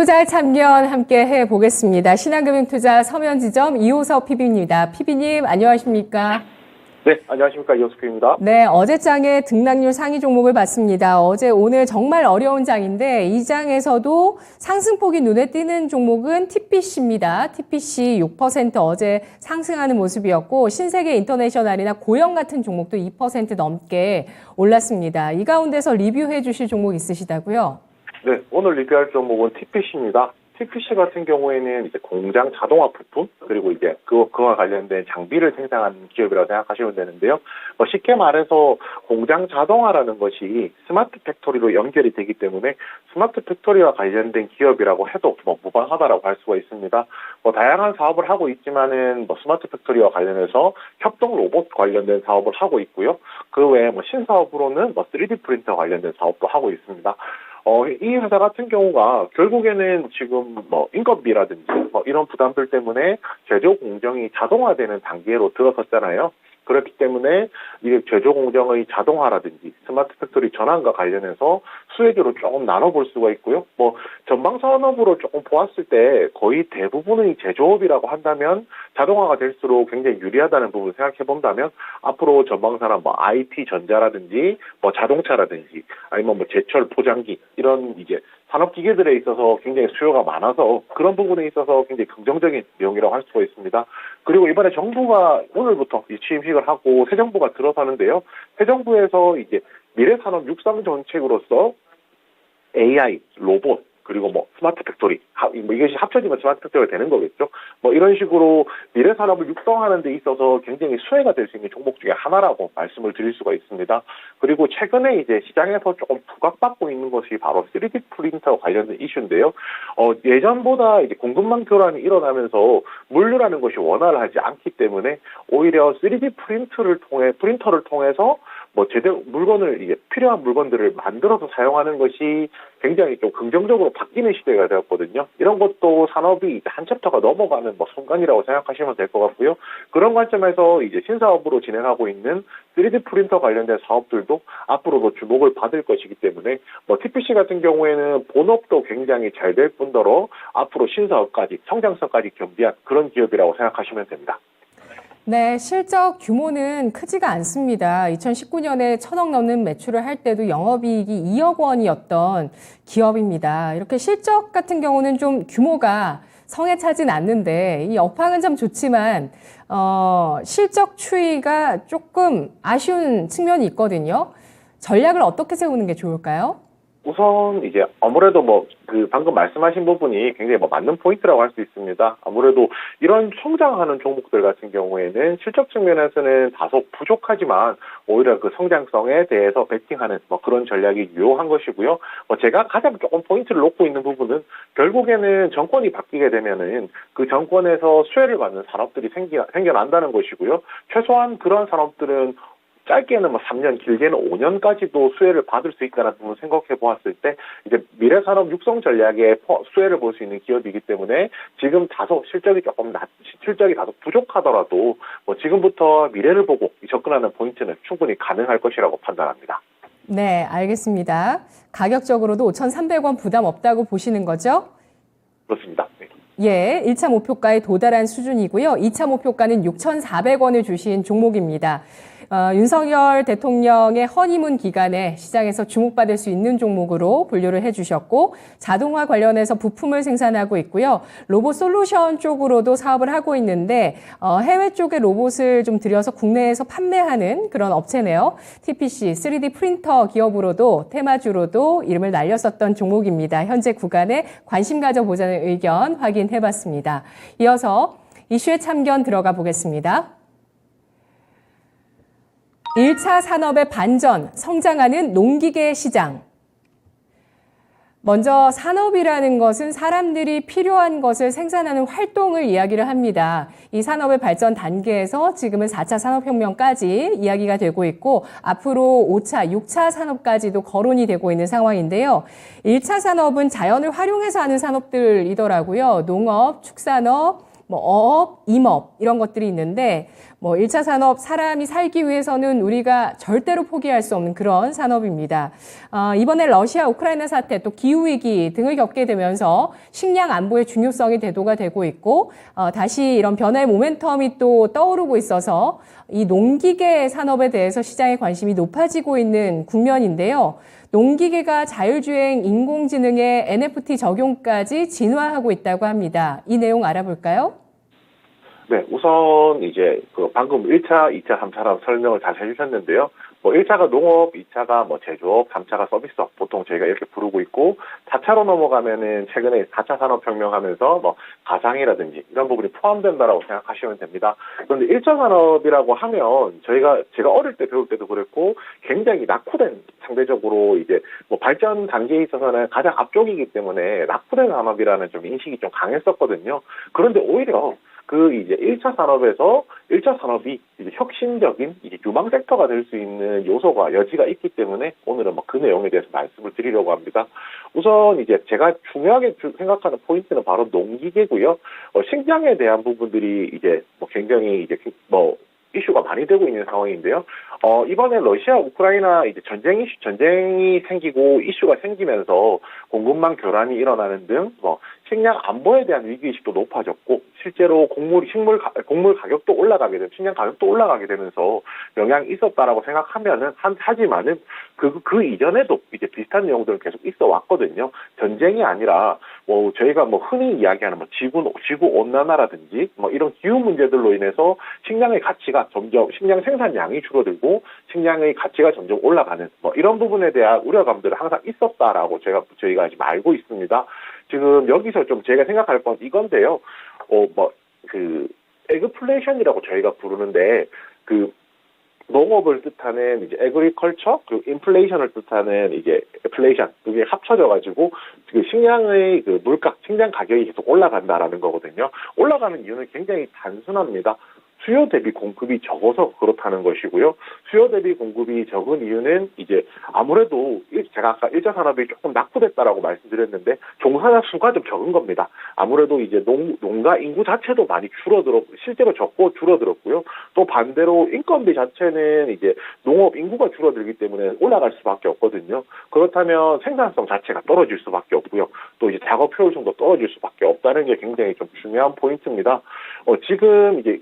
투자의 참견 함께 해보겠습니다. 신한금융투자 서면지점 이호섭 PB입니다. PB님 안녕하십니까? 네, 안녕하십니까. 이호섭입니다. 네, 어제장에 등락률 상위 종목을 봤습니다. 어제 오늘 정말 어려운 장인데 이 장에서도 상승폭이 눈에 띄는 종목은 TPC입니다. TPC 6% 어제 상승하는 모습이었고 신세계 인터내셔널이나 고영 같은 종목도 2% 넘게 올랐습니다. 이 가운데서 리뷰해 주실 종목 있으시다고요? 네, 오늘 리뷰할 종목은 TPC입니다. TPC 같은 경우에는 이제 공장 자동화 부품, 그리고 이제 그와 관련된 장비를 생산하는 기업이라고 생각하시면 되는데요. 쉽게 말해서 공장 자동화라는 것이 스마트 팩토리로 연결이 되기 때문에 스마트 팩토리와 관련된 기업이라고 해도 무방하다라고 할 수가 있습니다. 다양한 사업을 하고 있지만은 스마트 팩토리와 관련해서 협동 로봇 관련된 사업을 하고 있고요. 그 외에 신사업으로는 3D 프린터 관련된 사업도 하고 있습니다. 이 회사 같은 경우가 결국에는 지금 인건비라든지 이런 부담들 때문에 제조 공정이 자동화되는 단계로 들어섰잖아요. 그렇기 때문에 이 제조 공정의 자동화라든지 스마트 팩토리 전환과 관련해서 수혜주로 조금 나눠볼 수가 있고요. 전방 산업으로 조금 보았을 때 거의 대부분의 제조업이라고 한다면 자동화가 될수록 굉장히 유리하다는 부분을 생각해 본다면 앞으로 전방 산업 IT 전자라든지 자동차라든지 아니면 제철 포장기 이런 이제 산업기계들에 있어서 굉장히 수요가 많아서 그런 부분에 있어서 굉장히 긍정적인 내용이라고 할 수가 있습니다. 그리고 이번에 정부가 오늘부터 취임식을 하고 새 정부가 들어서는데요. 새 정부에서 이제 미래산업 육성 정책으로서 AI, 로봇, 그리고 스마트 팩토리, 이것이 합쳐지면 스마트 팩토리가 되는 거겠죠. 이런 식으로 미래 산업을 육성하는 데 있어서 굉장히 수혜가 될 수 있는 종목 중에 하나라고 말씀을 드릴 수가 있습니다. 그리고 최근에 이제 시장에서 조금 부각받고 있는 것이 바로 3D 프린터 관련된 이슈인데요. 예전보다 이제 공급망 교란이 일어나면서 물류라는 것이 원활하지 않기 때문에 오히려 3D 프린터를 통해서 제대로 이제 필요한 물건들을 만들어서 사용하는 것이 굉장히 좀 긍정적으로 바뀌는 시대가 되었거든요. 이런 것도 산업이 이제 한 챕터가 넘어가는 순간이라고 생각하시면 될 것 같고요. 그런 관점에서 이제 신사업으로 진행하고 있는 3D 프린터 관련된 사업들도 앞으로도 주목을 받을 것이기 때문에 TPC 같은 경우에는 본업도 굉장히 잘 될 뿐더러 앞으로 신사업까지 성장성까지 겸비한 그런 기업이라고 생각하시면 됩니다. 네, 실적 규모는 크지가 않습니다. 2019년에 1,000억 넘는 매출을 할 때도 영업이익이 2억 원이었던 기업입니다. 이렇게 실적 같은 경우는 좀 규모가 성에 차진 않는데 이 업황은 좀 좋지만 실적 추이가 조금 아쉬운 측면이 있거든요. 전략을 어떻게 세우는 게 좋을까요? 우선 이제 아무래도 방금 말씀하신 부분이 굉장히 맞는 포인트라고 할 수 있습니다. 아무래도 이런 성장하는 종목들 같은 경우에는 실적 측면에서는 다소 부족하지만 오히려 그 성장성에 대해서 베팅하는 그런 전략이 유효한 것이고요. 제가 가장 조금 포인트를 놓고 있는 부분은 결국에는 정권이 바뀌게 되면은 그 정권에서 수혜를 받는 산업들이 생겨난다는 것이고요. 최소한 그런 산업들은 짧게는 3년, 길게는 5년까지도 수혜를 받을 수 있다는 부분을 생각해 보았을 때 이제 미래산업 육성 전략에 수혜를 볼 수 있는 기업이기 때문에 지금 다소 실적이 다소 부족하더라도 지금부터 미래를 보고 접근하는 포인트는 충분히 가능할 것이라고 판단합니다. 네, 알겠습니다. 가격적으로도 5,300원 부담 없다고 보시는 거죠? 그렇습니다. 네. 예, 1차 목표가에 도달한 수준이고요. 2차 목표가는 6,400원을 주신 종목입니다. 윤석열 대통령의 허니문 기간에 시장에서 주목받을 수 있는 종목으로 분류를 해주셨고 자동화 관련해서 부품을 생산하고 있고요. 로봇 솔루션 쪽으로도 사업을 하고 있는데 해외 쪽에 로봇을 좀 들여서 국내에서 판매하는 그런 업체네요. TPC 3D 프린터 기업으로도 테마주로도 이름을 날렸었던 종목입니다. 현재 구간에 관심 가져보자는 의견 확인해봤습니다. 이어서 이슈의 참견 들어가 보겠습니다. 1차 산업의 반전, 성장하는 농기계 시장. 먼저 산업이라는 것은 사람들이 필요한 것을 생산하는 활동을 이야기를 합니다. 이 산업의 발전 단계에서 지금은 4차 산업혁명까지 이야기가 되고 있고 앞으로 5차, 6차 산업까지도 거론이 되고 있는 상황인데요. 1차 산업은 자연을 활용해서 하는 산업들이더라고요. 농업, 축산업, 뭐 어업, 임업 이런 것들이 있는데 뭐 1차 산업 사람이 살기 위해서는 우리가 절대로 포기할 수 없는 그런 산업입니다. 이번에 러시아 우크라이나 사태 또 기후 위기 등을 겪게 되면서 식량 안보의 중요성이 대두가 되고 있고 다시 이런 변화의 모멘텀이 또 떠오르고 있어서 이 농기계 산업에 대해서 시장의 관심이 높아지고 있는 국면인데요. 농기계가 자율주행 인공지능의 NFT 적용까지 진화하고 있다고 합니다. 이 내용 알아볼까요? 네, 우선 이제 그 방금 1차, 2차, 3차라고 설명을 잘 해주셨는데요. 뭐 1차가 농업, 2차가 뭐 제조업, 3차가 서비스업 보통 저희가 이렇게 부르고 있고 4차로 넘어가면은 최근에 4차 산업혁명 하면서 뭐 가상이라든지 이런 부분이 포함된다라고 생각하시면 됩니다. 그런데 1차 산업이라고 하면 제가 어릴 때 배울 때도 그랬고 굉장히 낙후된 상대적으로 이제 뭐 발전 단계에 있어서는 가장 앞쪽이기 때문에 낙후된 산업이라는 좀 인식이 좀 강했었거든요. 그런데 오히려 그 이제 1차 산업에서 1차 산업이 이제 혁신적인 이제 유망 섹터가 될 수 있는 요소가 여지가 있기 때문에 오늘은 그 내용에 대해서 말씀을 드리려고 합니다. 우선 이제 제가 중요하게 생각하는 포인트는 바로 농기계고요. 식량에 대한 부분들이 이제 뭐 굉장히 이제 뭐 이슈가 많이 되고 있는 상황인데요. 이번에 러시아 우크라이나 이제 전쟁이 생기고 이슈가 생기면서 공급망 교란이 일어나는 등 뭐 식량 안보에 대한 위기의식도 높아졌고 실제로 곡물 가격도 올라가게 되면 식량 가격도 올라가게 되면서 영향이 있었다라고 생각하면은 하지만은 그 이전에도 이제 비슷한 내용들은 계속 있어 왔거든요. 전쟁이 아니라 뭐 저희가 뭐 흔히 이야기하는 뭐 지구 온난화라든지 뭐 이런 기후 문제들로 인해서 식량 생산량이 줄어들고 식량의 가치가 점점 올라가는 뭐 이런 부분에 대한 우려감들은 항상 있었다라고 저희가 지금 알고 있습니다. 지금 여기서 좀 제가 생각할 건 이건데요. 에그플레이션이라고 저희가 부르는데 농업을 뜻하는 이제 에그리컬처 그리고 인플레이션을 뜻하는 이제 플레이션 그게 합쳐져 가지고 식량의 물가, 식량 가격이 계속 올라간다라는 거거든요. 올라가는 이유는 굉장히 단순합니다. 수요 대비 공급이 적어서 그렇다는 것이고요. 수요 대비 공급이 적은 이유는 이제 아무래도 제가 아까 1차 산업이 조금 낙후됐다라고 말씀드렸는데 종사자 수가 좀 적은 겁니다. 아무래도 이제 농가 인구 자체도 많이 실제로 적고 줄어들었고요. 또 반대로 인건비 자체는 이제 농업 인구가 줄어들기 때문에 올라갈 수밖에 없거든요. 그렇다면 생산성 자체가 떨어질 수밖에 없고요. 또 이제 작업 효율성도 떨어질 수밖에 없다는 게 굉장히 좀 중요한 포인트입니다. 지금 이제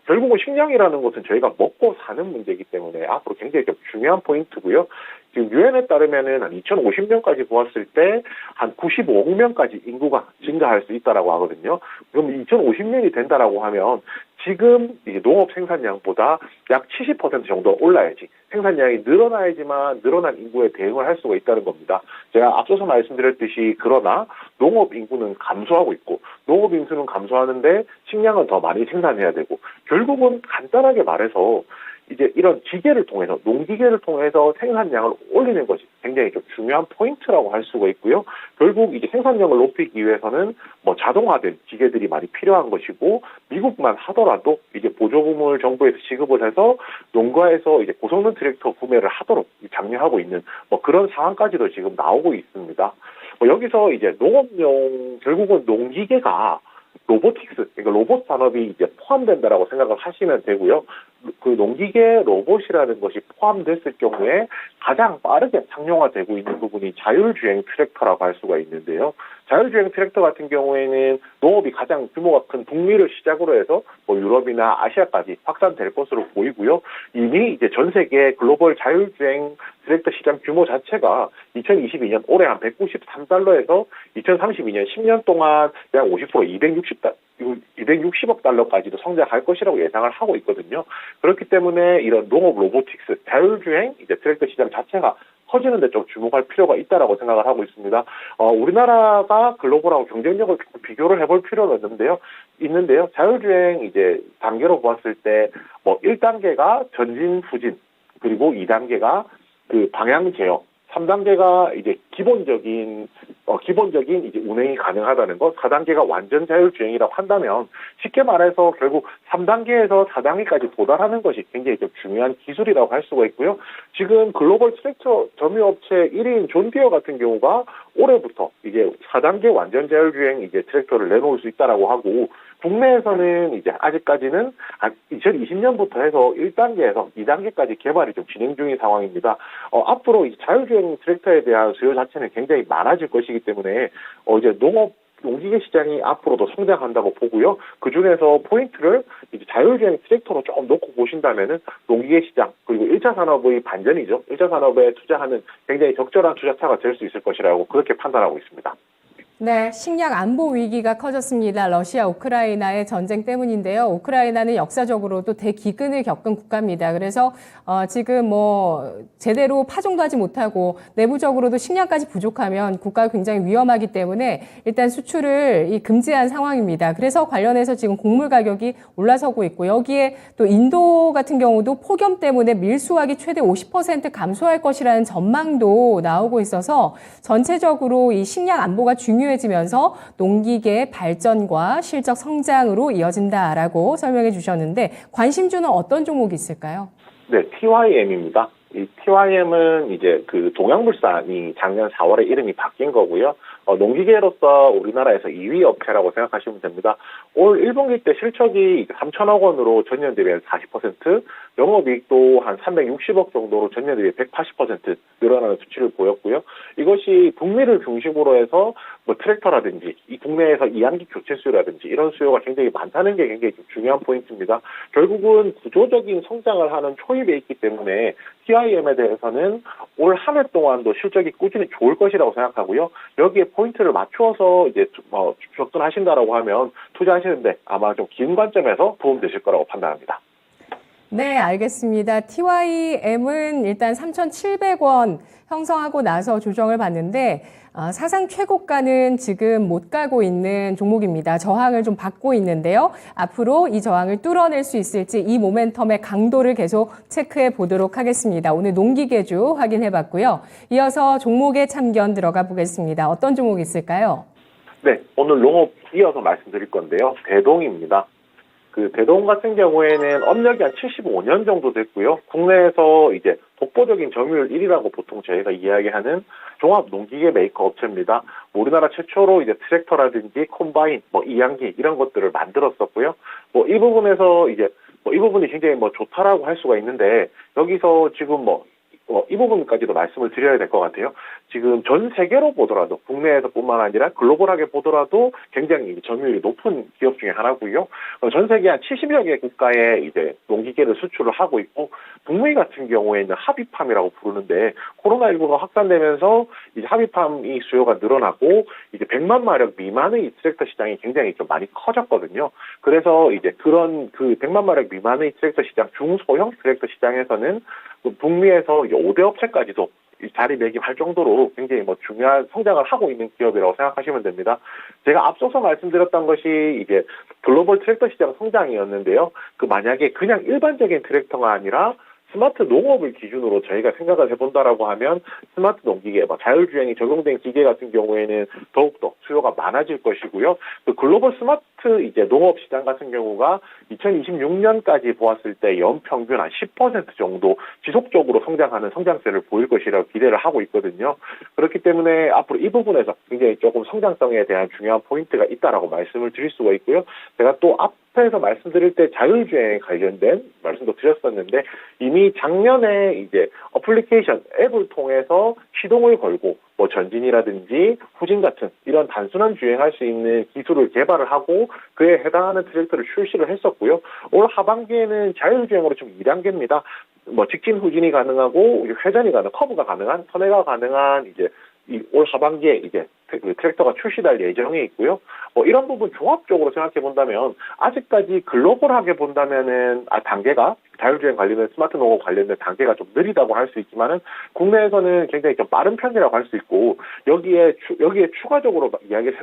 결국은 식량이라는 것은 저희가 먹고 사는 문제이기 때문에 앞으로 굉장히 좀 중요한 포인트고요. 지금 유엔에 따르면은 한 2050년까지 보았을 때 한 95억 명까지 인구가 증가할 수 있다라고 하거든요. 그럼 2050년이 된다라고 하면 지금 이제 농업 생산량보다 약 70% 정도 올라야지 생산량이 늘어나야지만 늘어난 인구에 대응을 할 수가 있다는 겁니다. 제가 앞서서 말씀드렸듯이 그러나 농업 인구는 감소하고 있고 농업 인구는 감소하는데 식량은 더 많이 생산해야 되고 결국은 간단하게 말해서 이제 이런 기계를 통해서 농기계를 통해서 생산량을 올리는 것이 굉장히 좀 중요한 포인트라고 할 수가 있고요. 결국 이제 생산량을 높이기 위해서는 뭐 자동화된 기계들이 많이 필요한 것이고 미국만 하더라도 이제 보조금을 정부에서 지급을 해서 농가에서 이제 고성능 트랙터 구매를 하도록 장려하고 있는 뭐 그런 상황까지도 지금 나오고 있습니다. 여기서 이제 농업용 결국은 농기계가 로보틱스, 그러니까 로봇 산업이 이제 포함된다라고 생각을 하시면 되고요. 그 농기계 로봇이라는 것이 포함됐을 경우에 가장 빠르게 상용화되고 있는 부분이 자율주행 트랙터라고 할 수가 있는데요. 자율주행 트랙터 같은 경우에는 농업이 가장 규모가 큰 북미를 시작으로 해서 뭐 유럽이나 아시아까지 확산될 것으로 보이고요. 이미 이제 전 세계 글로벌 자율주행 트랙터 시장 규모 자체가 2022년 올해 한 193달러에서 2032년 10년 동안 약 50% 260억 달러까지도 성장할 것이라고 예상을 하고 있거든요. 그렇기 때문에 이런 농업 로보틱스, 자율주행 이제 트랙터 시장 자체가 커지는 데 좀 주목할 필요가 있다라고 생각을 하고 있습니다. 우리나라가 글로벌하고 경쟁력을 비교를 해볼 필요가 있는데요. 자율주행 이제 단계로 보았을 때 뭐 1단계가 전진 후진, 그리고 2단계가 그 방향 제어, 3단계가 이제 기본적인 이제 운행이 가능하다는 것, 4단계가 완전 자율주행이라고 한다면 쉽게 말해서 결국 3단계에서 4단계까지 도달하는 것이 굉장히 좀 중요한 기술이라고 할 수가 있고요. 지금 글로벌 트랙터 점유업체 1인 존디어 같은 경우가 올해부터 이제 4단계 완전 자율주행 이제 트랙터를 내놓을 수 있다라고 하고 국내에서는 이제 아직까지는 2020년부터 해서 1단계에서 2단계까지 개발이 좀 진행 중인 상황입니다. 앞으로 이 자율주행 트랙터에 대한 수요 자체는 굉장히 많아질 것이기 때문에 이제 농기계 시장이 앞으로도 성장한다고 보고요. 그 중에서 포인트를 이제 자율주행 트랙터로 조금 놓고 보신다면은 농기계 시장 그리고 1차 산업의 반전이죠. 1차 산업에 투자하는 굉장히 적절한 투자처가 될 수 있을 것이라고 그렇게 판단하고 있습니다. 네, 식량 안보 위기가 커졌습니다. 러시아 우크라이나의 전쟁 때문인데요. 우크라이나는 역사적으로도 대기근을 겪은 국가입니다. 그래서 지금 제대로 파종도 하지 못하고 내부적으로도 식량까지 부족하면 국가가 굉장히 위험하기 때문에 일단 수출을 금지한 상황입니다. 그래서 관련해서 지금 곡물 가격이 올라서고 있고 여기에 또 인도 같은 경우도 폭염 때문에 밀수확이 최대 50% 감소할 것이라는 전망도 나오고 있어서 전체적으로 이 식량 안보가 중요해지면서 농기계 발전과 실적 성장으로 이어진다라고 설명해 주셨는데 관심주는 어떤 종목이 있을까요? 네, TYM입니다. 이 TYM은 이제 그 동양물산이 작년 4월에 이름이 바뀐 거고요. 농기계로서 우리나라에서 2위 업체라고 생각하시면 됩니다. 올 1분기 때 실적이 3천억 원으로 전년 대비 40%, 영업이익도 한 360억 정도로 전년 대비 180% 늘어나는 수치를 보였고요. 이것이 북미를 중심으로 해서 트랙터라든지 이 국내에서 이항기 교체 수요라든지 이런 수요가 굉장히 많다는 게 굉장히 좀 중요한 포인트입니다. 결국은 구조적인 성장을 하는 초입에 있기 때문에 TIM에 대해서는 올 한 해 동안도 실적이 꾸준히 좋을 것이라고 생각하고요. 여기에 포인트를 맞추어서 이제 접근하신다라고 하면 투자하시는데 아마 좀 긴 관점에서 도움되실 거라고 판단합니다. 네, 알겠습니다. TYM은 일단 3,700원 형성하고 나서 조정을 받는데 사상 최고가는 지금 못 가고 있는 종목입니다. 저항을 좀 받고 있는데요. 앞으로 이 저항을 뚫어낼 수 있을지 이 모멘텀의 강도를 계속 체크해 보도록 하겠습니다. 오늘 농기계주 확인해 봤고요. 이어서 종목의 참견 들어가 보겠습니다. 어떤 종목이 있을까요? 네, 오늘 농업 이어서 말씀드릴 건데요. 대동입니다. 그 대동 같은 경우에는 업력이 한 75년 정도 됐고요. 국내에서 이제 독보적인 점유율 1위라고 보통 저희가 이야기하는 종합 농기계 메이커 업체입니다. 우리나라 최초로 이제 트랙터라든지 콤바인, 이항기 이런 것들을 만들었었고요. 이 부분에서 이제 이 부분이 굉장히 좋다라고 할 수가 있는데 여기서 지금 이 부분까지도 말씀을 드려야 될 것 같아요. 지금 전 세계로 보더라도 국내에서뿐만 아니라 글로벌하게 보더라도 굉장히 점유율이 높은 기업 중에 하나고요. 전 세계 한 70여 개 국가에 이제 농기계를 수출을 하고 있고 북미 같은 경우에는 하비팜이라고 부르는데 코로나19가 확산되면서 이제 하비팜이 수요가 늘어나고 이제 100만 마력 미만의 트랙터 시장이 굉장히 좀 많이 커졌거든요. 그래서 이제 그런 그 100만 마력 미만의 트랙터 시장, 중소형 트랙터 시장에서는 북미에서 5대 업체까지도 자리매김할 정도로 굉장히 중요한 성장을 하고 있는 기업이라고 생각하시면 됩니다. 제가 앞서서 말씀드렸던 것이 이제 글로벌 트랙터 시장 성장이었는데요. 만약에 그냥 일반적인 트랙터가 아니라 스마트 농업을 기준으로 저희가 생각을 해본다라고 하면 스마트 농기계, 자율주행이 적용된 기계 같은 경우에는 더욱더 수요가 많아질 것이고요. 그 글로벌 스마트 이제 농업 시장 같은 경우가 2026년까지 보았을 때 연평균 한 10% 정도 지속적으로 성장하는 성장세를 보일 것이라고 기대를 하고 있거든요. 그렇기 때문에 앞으로 이 부분에서 굉장히 조금 성장성에 대한 중요한 포인트가 있다라고 말씀을 드릴 수가 있고요. 제가 또 앞에서 말씀드릴 때 자율주행에 관련된 말씀도 드렸었는데 이미 작년에 이제 어플리케이션 앱을 통해서 시동을 걸고 전진이라든지 후진 같은 이런 단순한 주행할 수 있는 기술을 개발을 하고 그에 해당하는 트랙터를 출시를 했었고요. 올 하반기에는 자율주행으로 좀 2단계입니다. 직진 후진이 가능하고 회전이 가능, 커브가 가능한, 선회가 가능한 이제 올 하반기에 이제 트랙터가 출시될 예정에 있고요. 이런 부분 종합적으로 생각해 본다면 아직까지 글로벌하게 본다면은 단계가 자율주행 관련된 스마트 농업 관련된 단계가 좀 느리다고 할 수 있지만은 국내에서는 굉장히 좀 빠른 편이라고 할 수 있고 여기에 추가적으로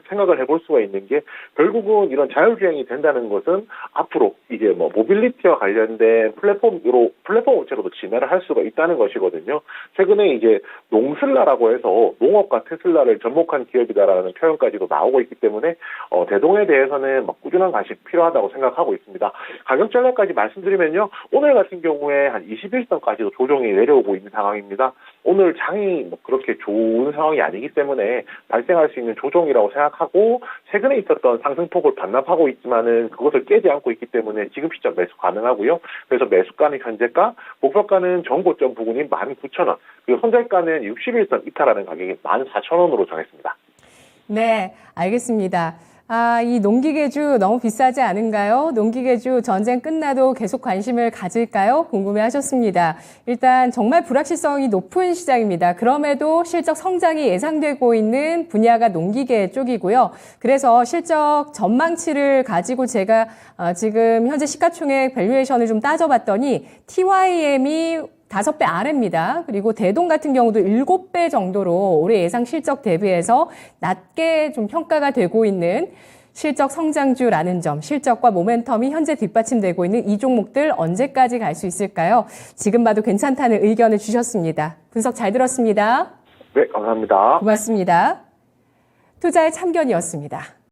생각을 해볼 수가 있는 게 결국은 이런 자율주행이 된다는 것은 앞으로 이제 모빌리티와 관련된 플랫폼 업체로도 진화를 할 수가 있다는 것이거든요. 최근에 이제 농슬라라고 해서 농업과 테슬라를 접목한 기업이다라는 표현까지도 나오고 있기 때문에 대동에 대해서는 꾸준한 관심이 필요하다고 생각하고 있습니다. 가격 전략까지 말씀드리면요. 오늘 같은 경우에 한 21선까지도 조정이 내려오고 있는 상황입니다. 오늘 장이 뭐 그렇게 좋은 상황이 아니기 때문에 발생할 수 있는 조정이라고 생각하고 최근에 있었던 상승폭을 반납하고 있지만은 그것을 깨지 않고 있기 때문에 지금 시점 매수 가능하고요. 그래서 매수가는 현재가, 목표가는 전고점 부근인 19,000원, 그리고 손절가는 61선 이탈하는 가격이 14,000원으로 정했습니다. 네, 알겠습니다. 이 농기계주 너무 비싸지 않은가요? 농기계주 전쟁 끝나도 계속 관심을 가질까요? 궁금해 하셨습니다. 일단 정말 불확실성이 높은 시장입니다. 그럼에도 실적 성장이 예상되고 있는 분야가 농기계 쪽이고요. 그래서 실적 전망치를 가지고 제가 지금 현재 시가총액 밸류에이션을 좀 따져봤더니 TYM이 5배 아래입니다. 그리고 대동 같은 경우도 7배 정도로 올해 예상 실적 대비해서 낮게 좀 평가가 되고 있는 실적 성장주라는 점, 실적과 모멘텀이 현재 뒷받침되고 있는 이 종목들 언제까지 갈 수 있을까요? 지금 봐도 괜찮다는 의견을 주셨습니다. 분석 잘 들었습니다. 네, 감사합니다. 고맙습니다. 투자의 참견이었습니다.